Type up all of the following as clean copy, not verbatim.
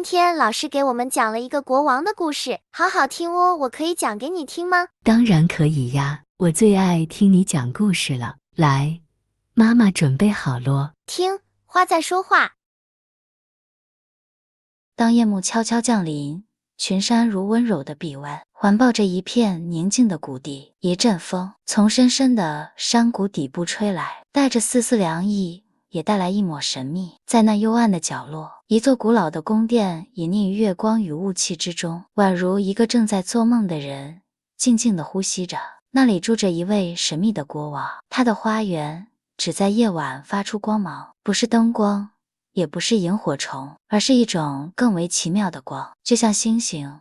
今天老师给我们讲了一个国王的故事，好好听哦，我可以讲给你听吗？当然可以呀，我最爱听你讲故事了。来，妈妈准备好咯。听，花在说话。当夜幕悄悄降临，群山如温柔的臂弯，环抱着一片宁静的谷地。一阵风从深深的山谷底部吹来，带着丝丝凉意，也带来一抹神秘。在那幽暗的角落，一座古老的宫殿隐匿于月光与雾气之中，宛如一个正在做梦的人，静静地呼吸着。那里住着一位神秘的国王，他的花园只在夜晚发出光芒，不是灯光，也不是萤火虫，而是一种更为奇妙的光，就像星星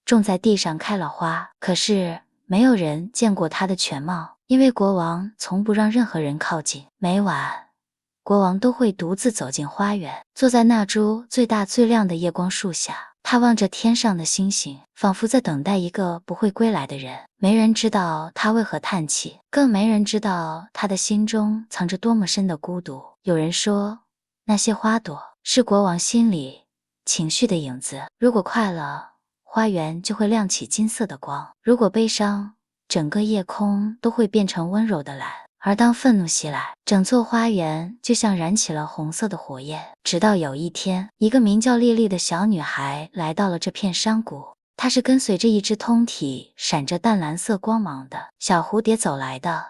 种在地上开了花。可是没有人见过它的全貌，因为国王从不让任何人靠近。每晚，国王都会独自走进花园，坐在那株最大最亮的夜光树下，他望着天上的星星，仿佛在等待一个不会归来的人。没人知道他为何叹气，更没人知道他的心中藏着多么深的孤独。有人说，那些花朵是国王心里情绪的影子，如果快乐，花园就会亮起金色的光；如果悲伤，整个夜空都会变成温柔的蓝。而当愤怒袭来，整座花园就像燃起了红色的火焰。直到有一天，一个名叫莉莉的小女孩来到了这片山谷，她是跟随着一只通体闪着淡蓝色光芒的小蝴蝶走来的，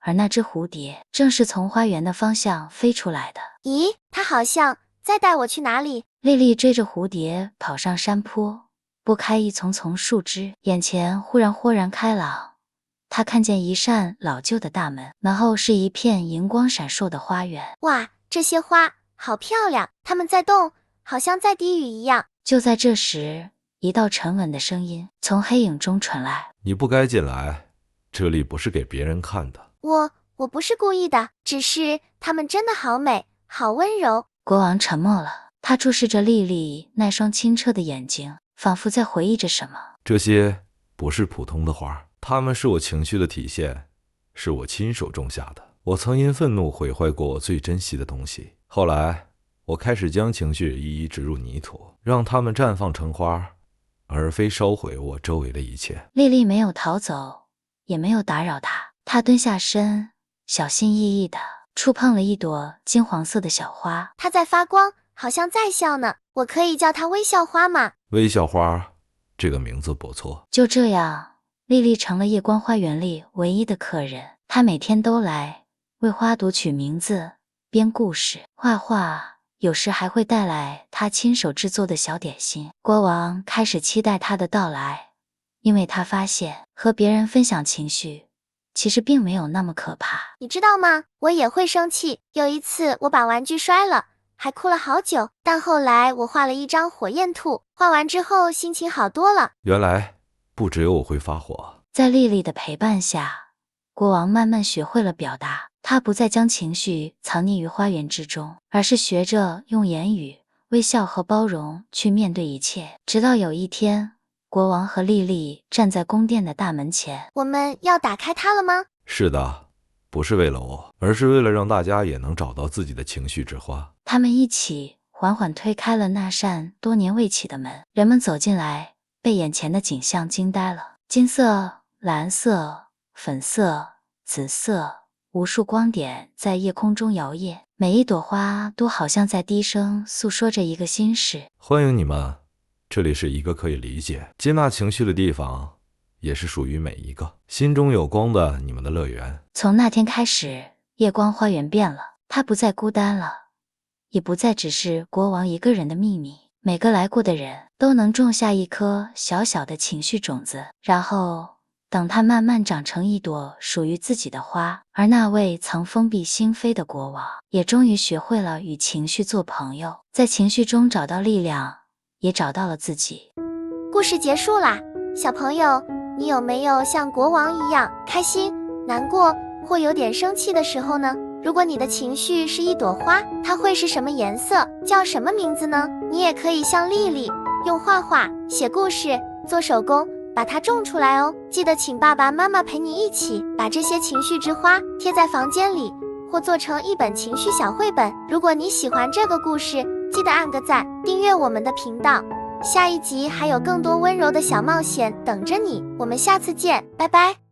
而那只蝴蝶正是从花园的方向飞出来的。咦，它好像在带我去哪里？莉莉追着蝴蝶跑上山坡，拨开一丛丛树枝，眼前忽然豁然开朗。她看见一扇老旧的大门，门后是一片银光闪烁的花园。哇，这些花好漂亮，它们在动，好像在滴雨一样。就在这时，一道沉稳的声音从黑影中传来：你不该进来，这里不是给别人看的。我不是故意的，只是它们真的好美，好温柔。国王沉默了，他注视着莉莉那双清澈的眼睛，仿佛在回忆着什么。这些不是普通的花，它们是我情绪的体现，是我亲手种下的。我曾因愤怒毁坏过我最珍惜的东西，后来我开始将情绪一一植入泥土，让它们绽放成花，而非烧毁我周围的一切。莉莉没有逃走，也没有打扰他，她蹲下身，小心翼翼地触碰了一朵金黄色的小花。它在发光，好像在笑呢。我可以叫它微笑花吗？微笑花这个名字不错。就这样，莉莉成了夜光花园里唯一的客人。她每天都来为花朵取名字、编故事、画画，有时还会带来她亲手制作的小点心。国王开始期待她的到来，因为他发现和别人分享情绪其实并没有那么可怕。你知道吗？我也会生气。有一次我把玩具摔了，还哭了好久，但后来我画了一张火焰兔，画完之后心情好多了。原来不只有我会发火。在莉莉的陪伴下，国王慢慢学会了表达。他不再将情绪藏匿于花园之中，而是学着用言语、微笑和包容去面对一切。直到有一天，国王和莉莉站在宫殿的大门前。我们要打开它了吗？是的，不是为了我，而是为了让大家也能找到自己的情绪之花。他们一起缓缓推开了那扇多年未启的门，人们走进来，被眼前的景象惊呆了。金色、蓝色、粉色、紫色，无数光点在夜空中摇曳，每一朵花都好像在低声诉说着一个心事。欢迎你们，这里是一个可以理解、接纳情绪的地方，也是属于每一个心中有光的你们的乐园。从那天开始，夜光花园变了，它不再孤单了，也不再只是国王一个人的秘密。每个来过的人都能种下一颗小小的情绪种子，然后等它慢慢长成一朵属于自己的花。而那位曾封闭心扉的国王，也终于学会了与情绪做朋友，在情绪中找到力量，也找到了自己。故事结束啦，小朋友，你有没有像国王一样开心、难过或有点生气的时候呢？如果你的情绪是一朵花，它会是什么颜色？叫什么名字呢？你也可以像莉莉，用画画、写故事、做手工把它种出来哦。记得请爸爸妈妈陪你一起把这些情绪之花贴在房间里，或做成一本情绪小绘本。如果你喜欢这个故事，记得按个赞，订阅我们的频道。下一集还有更多温柔的小冒险等着你，我们下次见，拜拜。